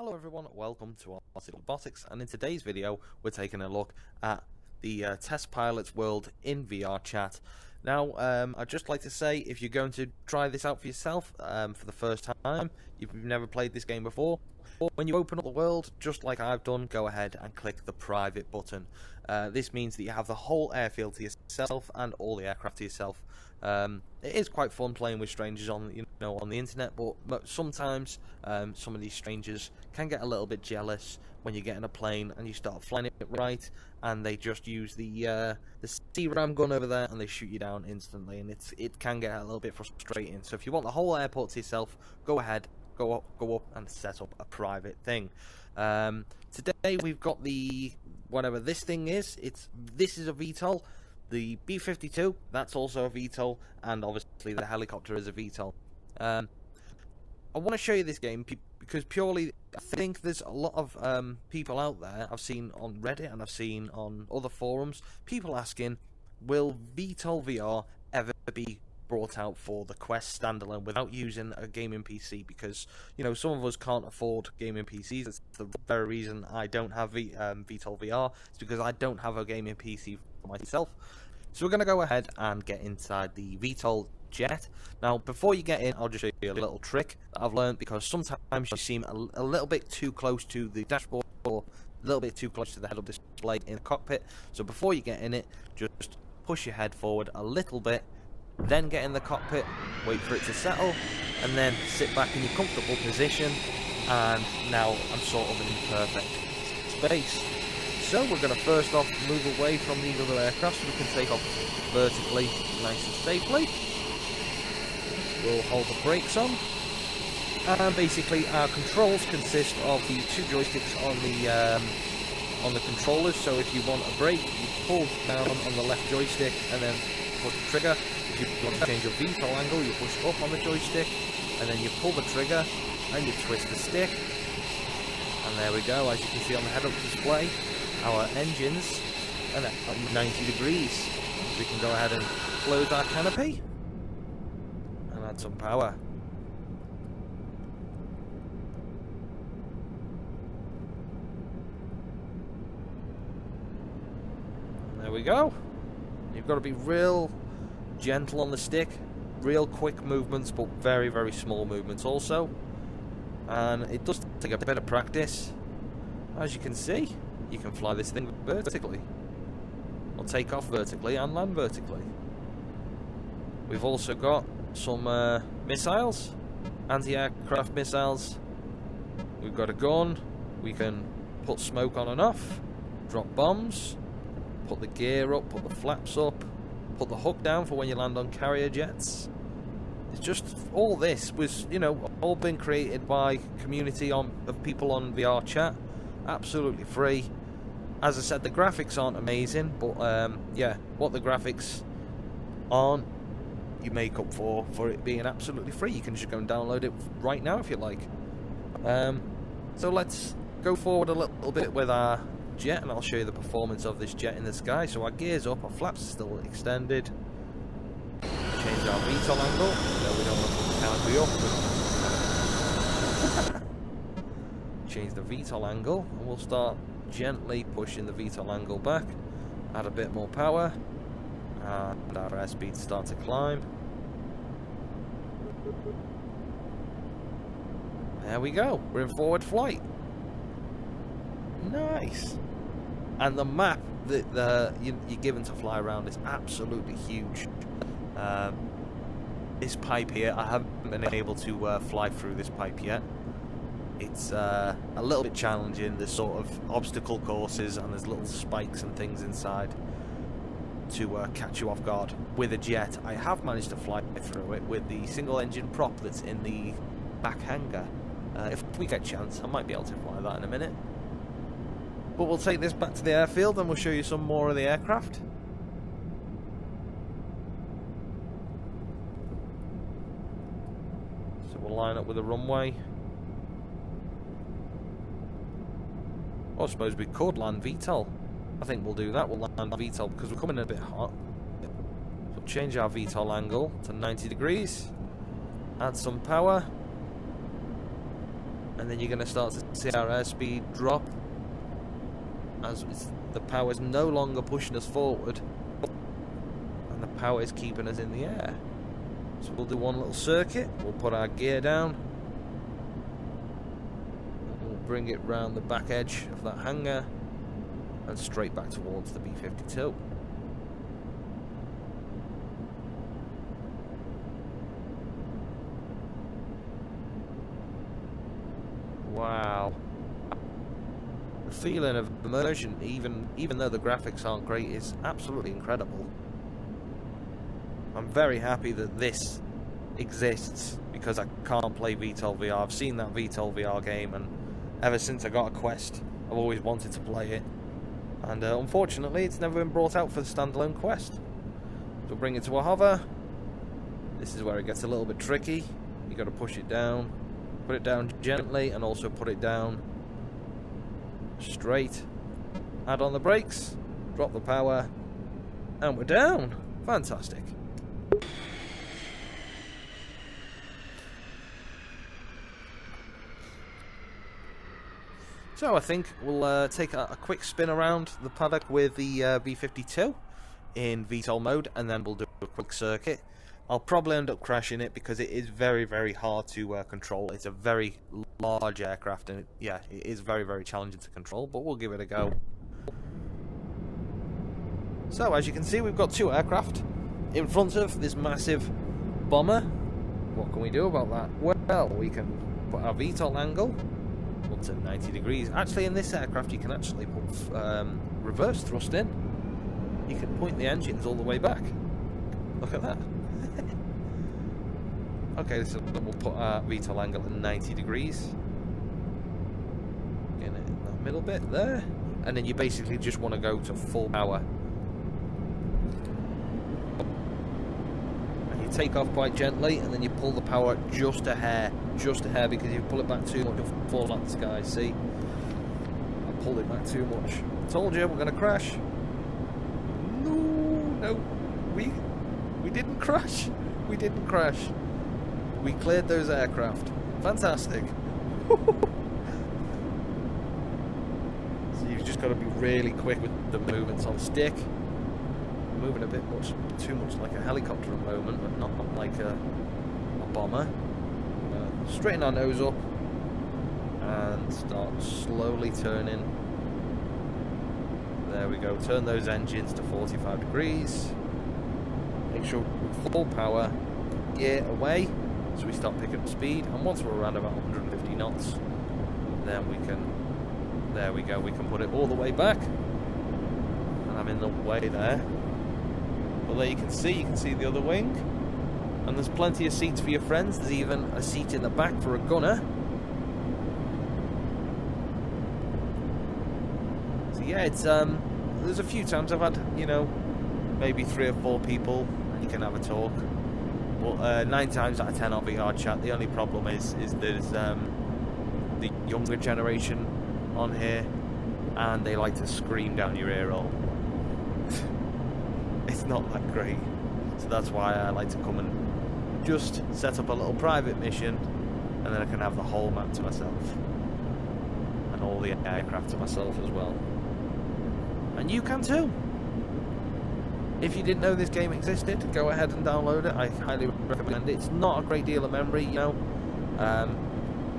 Hello everyone, welcome to Arctic Robotics, and in today's video we're taking a look at the Test Pilots World in VR chat. Now, I'd just like to say, if you're going to try this out for yourself for the first time, you've never played this game before, when you open up the world, just like I've done, go ahead and click the private button. This means that you have the whole airfield to yourself and all the aircraft to yourself. It is quite fun playing with strangers on the internet, but sometimes some of these strangers can get a little bit jealous when you get in a plane and you start flying it right, and they just use the C-ram gun over there and they shoot you down instantly, and it can get a little bit frustrating. So if you want the whole airport to yourself, go ahead, go up and set up a private thing. Today we've got the whatever this thing is. This is a VTOL. The B-52, that's also a VTOL, and obviously the helicopter is a VTOL. I want to show you this game because purely I think there's a lot of people out there, I've seen on Reddit and I've seen on other forums, people asking, will VTOL VR ever be brought out for the Quest standalone without using a gaming PC? Because, you know, some of us can't afford gaming PCs. That's the very reason I don't have VTOL VR. It's because I don't have a gaming PC for myself. So we're going to go ahead and get inside the VTOL Jet. Now, before you get in, I'll just show you a little trick that I've learned, because sometimes you seem a little bit too close to the dashboard or a little bit too close to the head-up display in the cockpit. So before you get in it, just push your head forward a little bit, then get in the cockpit, wait for it to settle, and then sit back in your comfortable position, and now I'm sort of in perfect space. So we're going to first off move away from these other aircraft so we can take off vertically nice and safely. We'll hold the brakes on, and basically our controls consist of the two joysticks on the controllers. So if you want a brake, you pull down on the left joystick and then push the trigger. If you want to change your VTOL angle, you push up on the joystick and then you pull the trigger and you twist the stick. And there we go, as you can see on the head-up display, our engines are at 90 degrees. So we can go ahead and close our canopy and add some power. And there we go. You've got to be real gentle on the stick, real quick movements, but very, very small movements also. And it does take a bit of practice. As you can see, you can fly this thing vertically, or take off vertically and land vertically. We've also got some missiles, anti-aircraft missiles. We've got a gun. We can put smoke on and off, drop bombs, put the gear up, put the flaps up, put the hook down for when you land on carrier jets. It's just, all this was, you know, all been created by community of people on VR chat, absolutely free. As I said, the graphics aren't amazing, but yeah, what the graphics aren't, you make up for it being absolutely free. You can just go and download it right now if you like. So let's go forward a little bit with our jet, and I'll show you the performance of this jet in the sky. So our gear's up, our flaps are still extended. Change our VTOL angle. No, we don't want to put the canopy up. Change the VTOL angle, and we'll start gently pushing the VTOL angle back. Add a bit more power, and our airspeed start to climb. There we go. We're in forward flight. Nice. And the map that you're given to fly around is absolutely huge. This pipe here, I haven't been able to fly through this pipe yet. It's a little bit challenging. There's sort of obstacle courses and there's little spikes and things inside to catch you off guard. With a jet, I have managed to fly through it with the single engine prop that's in the back hangar. If we get a chance, I might be able to fly that in a minute. But we'll take this back to the airfield and we'll show you some more of the aircraft. So we'll line up with the runway. I suppose we could land VTOL. I think we'll do that. We'll land VTOL because we're coming in a bit hot. So change our VTOL angle to 90 degrees. Add some power. and then you're going to start to see our airspeed drop as the power is no longer pushing us forward, and the power is keeping us in the air. So we'll do one little circuit, we'll put our gear down, and we'll bring it round the back edge of that hangar and straight back towards the B-52. Wow. The feeling of immersion, even though the graphics aren't great, is absolutely incredible. I'm very happy that this exists because I can't play VTOL VR. I've seen that VTOL VR game, and ever since I got a Quest, I've always wanted to play it. And unfortunately, it's never been brought out for the standalone Quest. So we'll bring it to a hover. This is where it gets a little bit tricky. You got to push it down, put it down gently, and also put it down straight. Add on the brakes, drop the power, and we're down. Fantastic. So I think we'll take a quick spin around the paddock with the V-52 in VTOL mode, and then we'll do a quick circuit. I'll probably end up crashing it because it is very, very hard to control. It's a very large aircraft, and it is very, very challenging to control, but we'll give it a go. So as you can see, we've got two aircraft in front of this massive bomber. What can we do about that? Well, we can put our VTOL angle up to 90 degrees. Actually, in this aircraft, you can actually put reverse thrust in. You can point the engines all the way back. Look at that. Okay, so we'll put our VTOL angle at 90 degrees. Getting it in that middle bit there. And then you basically just want to go to full power. And you take off quite gently, and then you pull the power just a hair, because if you pull it back too much, it'll fall out of the sky. See? I pulled it back too much. Told you, we're going to crash. No, we didn't crash. We didn't crash. We cleared those aircraft. Fantastic. So you've just got to be really quick with the movements on stick. Moving a bit too much like a helicopter at the moment, but not like a bomber. Straighten our nose up and start slowly turning. There we go. Turn those engines to 45 degrees. Make sure we're full power. Gear away. So we start picking up speed, and once we're around about 150 knots, then we can, there we go, we can put it all the way back, and I'm in the way there. Well, there you can see the other wing, and there's plenty of seats for your friends. There's even a seat in the back for a gunner. So yeah, it's there's a few times I've had, you know, maybe 3 or 4 people, and you can have a talk. But 9 times out of 10 on VR chat, the only problem is there's the younger generation on here, and they like to scream down your ear hole. It's not that great. So that's why I like to come and just set up a little private mission, and then I can have the whole map to myself. And all the aircraft to myself as well. And you can too. If you didn't know this game existed, go ahead and download it. I highly recommend it. It's not a great deal of memory, you know.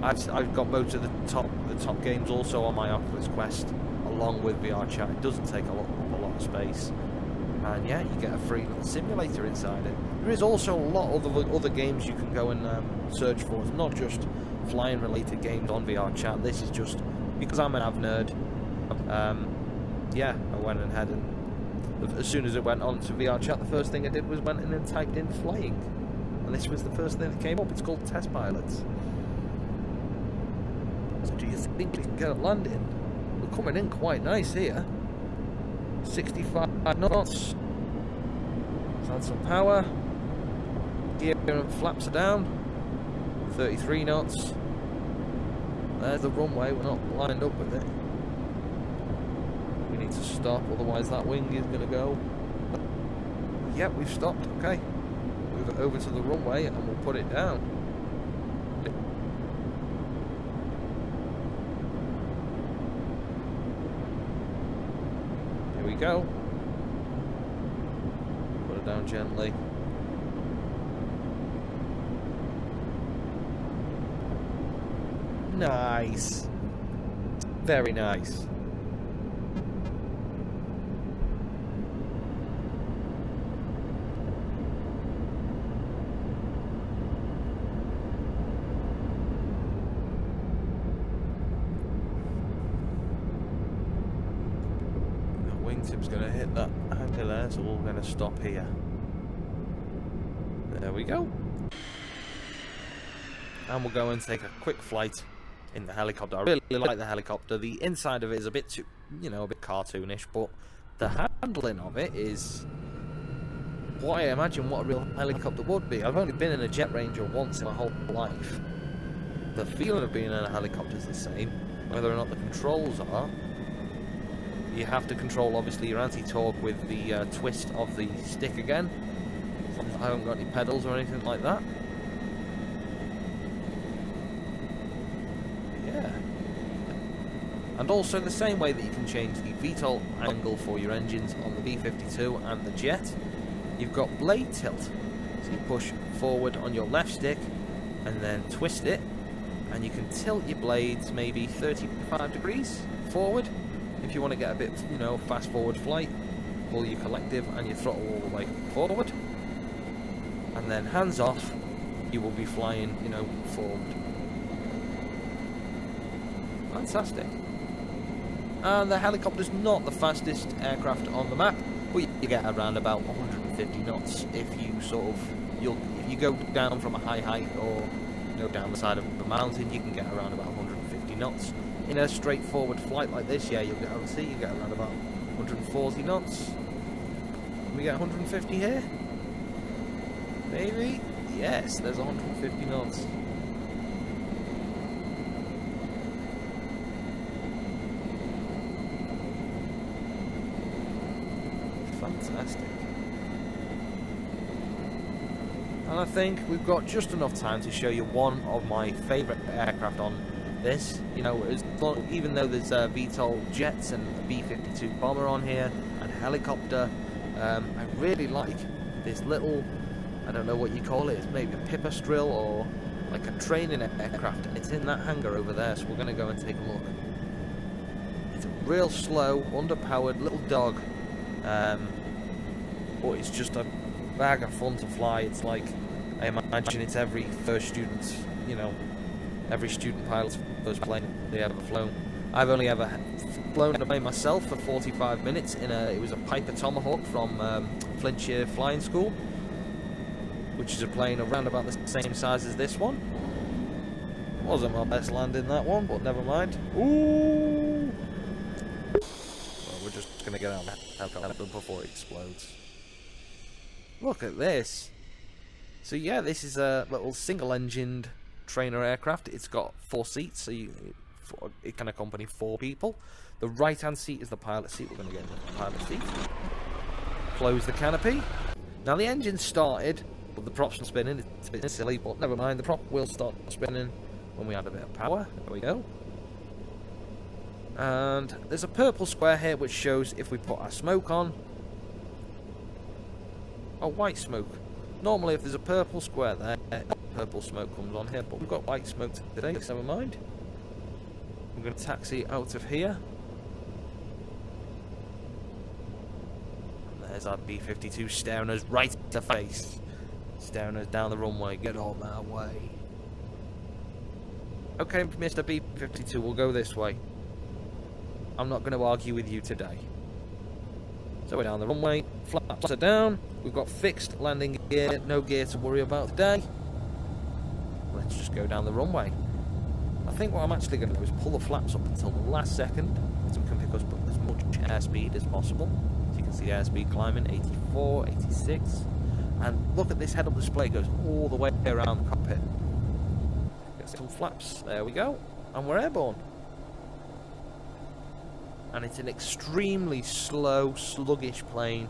I've got most of the top games also on my Oculus Quest, along with VR chat. It doesn't take a lot of space, and yeah, you get a free little simulator inside it. There is also a lot of other games you can go and search for. It's not just flying related games on VR chat. This is just because I'm an av nerd. Yeah, I went ahead and as soon as it went on to VR chat, the first thing I did was went in and typed in flying, and this was the first thing that came up. It's called Test Pilots. So do you think we can get a landing? We're coming in quite nice here. 65 knots. Let's add some power. Gear and flaps are down. 33 knots. There's the runway. We're not lined up with it. We need to stop, otherwise that wing is going to go. Yep, we've stopped. Okay. Move it over to the runway and we'll put it down. go. Put it down gently. Nice. Very nice. Wingtip's going to hit that angle there, so we're going to stop here. There we go. And we'll go and take a quick flight in the helicopter. I really like the helicopter. The inside of it is a bit too, you know, a bit cartoonish, but the handling of it is what I imagine what a real helicopter would be. I've only been in a Jet Ranger once in my whole life. The feeling of being in a helicopter is the same. Whether or not the controls are, you have to control obviously your anti-torque with the twist of the stick again. I haven't got any pedals or anything like that. Yeah. And also the same way that you can change the VTOL angle for your engines on the B-52 and the Jet, you've got blade tilt. So you push forward on your left stick and then twist it, and you can tilt your blades maybe 35 degrees forward. If you want to get a bit, you know, fast forward flight, pull your collective and your throttle all the way forward. And then hands off, you will be flying, you know, forward. Fantastic. And the helicopter's not the fastest aircraft on the map, but you get around about 150 knots if you sort of, if you go down from a high height or, you know, down the side of the mountain, you can get around about 150 knots. In a straightforward flight like this, yeah, you'll get around, see, you get around about 140 knots. Can we get 150 here? Maybe? Yes, there's 150 knots. Fantastic. And I think we've got just enough time to show you one of my favourite aircraft on this. You know, even though there's VTOL jets and a B-52 bomber on here and helicopter, I really like this little, I don't know what you call it, it's maybe a pipistrel or like a training aircraft, and it's in that hangar over there, so we're going to go and take a look. It's a real slow, underpowered little dog, but it's just a bag of fun to fly. It's like, I imagine it's every first student's, you know, every student pilot's first plane they ever flown. I've only ever flown a plane myself for 45 minutes in it was a Piper Tomahawk from Flintshire Flying School, which is a plane around about the same size as this one. Wasn't my best landing that one, but never mind. Ooh! Well, we're just gonna get out of the helicopter before it explodes. Look at this. So yeah, this is a little single-engined trainer aircraft. It's got 4 seats, so it can accompany 4 people. The right-hand seat is the pilot seat. We're going to get into the pilot seat. Close the canopy. Now the engine started, but the props are spinning. It's a bit silly, but never mind. The prop will start spinning when we add a bit of power. There we go. And there's a purple square here which shows if we put our smoke on. Oh, white smoke. Normally if there's a purple square there, purple smoke comes on here, but we've got white smoke today, so never mind. We're going to taxi out of here. And there's our B-52 staring us right in the face. Staring us down the runway. Get on that way. Okay, Mr. B-52, we'll go this way. I'm not going to argue with you today. So we're down the runway, flaps are down, we've got fixed landing gear, no gear to worry about today. Let's just go down the runway. I think what I'm actually going to do is pull the flaps up until the last second, so we can pick up as much airspeed as possible. So you can see the airspeed climbing, 84, 86, and look at this head-up display, it goes all the way around the cockpit. Get some flaps, there we go, and we're airborne. And it's an extremely slow, sluggish plane,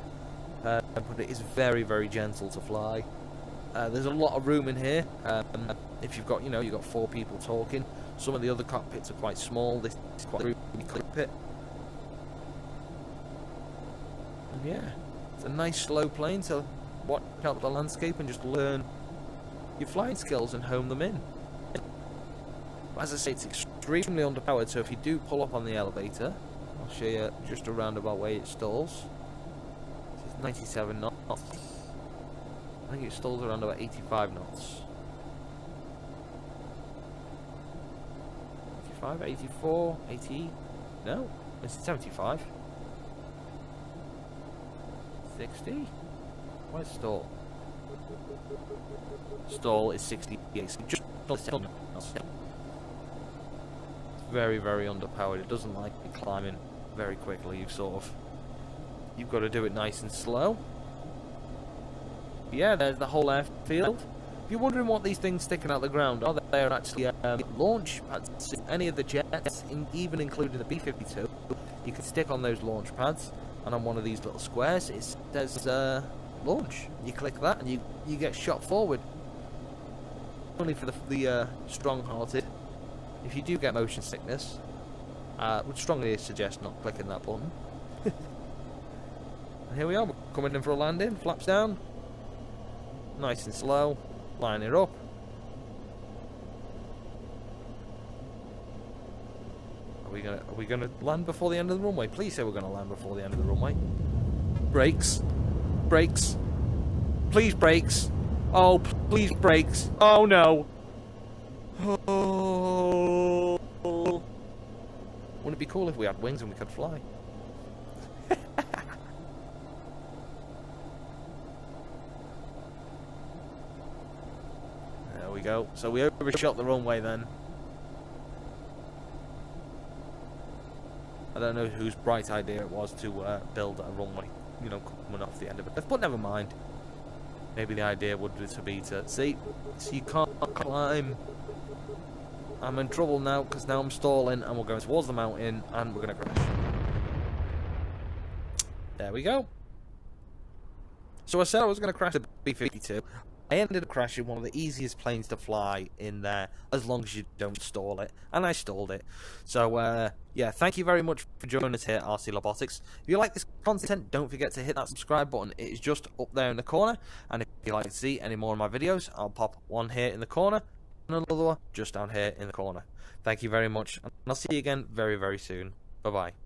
but it is very, very gentle to fly. There's a lot of room in here. If you've got, you've got 4 people talking. Some of the other cockpits are quite small. This is quite a roomy cockpit. And yeah, it's a nice slow plane to watch out the landscape and just learn your flying skills and hone them in. As I say, it's extremely underpowered, so if you do pull up on the elevator, I'll show you just a roundabout way it stalls. This is 97 knots. I think it stalls around about 85 knots. 85, 84, 80, no, it's 75. 60? Where's stall? Stall is 68, so just it's very, very underpowered. It doesn't like climbing very quickly. You've got to do it nice and slow. Yeah, there's the whole airfield. If you're wondering what these things sticking out the ground are, they are actually launch pads. Any of the jets, even including the B-52, you can stick on those launch pads, and on one of these little squares it says launch. You click that and you get shot forward. Only for the strong-hearted. If you do get motion sickness, would strongly suggest not clicking that button. And here we are, we're coming in for a landing. Flaps down, nice and slow, line it up. Are we gonna land before the end of the runway? Please say we're gonna land before the end of the runway. Brakes, brakes, please brakes. Oh, please brakes. Oh no. Oh. Wouldn't it be cool if we had wings and we could fly? There we go. So we overshot the runway then. I don't know whose bright idea it was to build a runway, you know, coming off the end of it. But never mind. Maybe the idea would be to see, so you can't climb. I'm in trouble now because now I'm stalling and we're going towards the mountain and we're going to crash. There we go. So I said I was going to crash the B-52. I ended up crashing one of the easiest planes to fly in there, as long as you don't stall it, and I stalled it. So yeah, thank you very much for joining us here at RC Robotics. If you like this content, don't forget to hit that subscribe button. It is just up there in the corner, and if you'd like to see any more of my videos, I'll pop one here in the corner and another one just down here in the corner. Thank you very much, and I'll see you again very, very soon. Bye bye.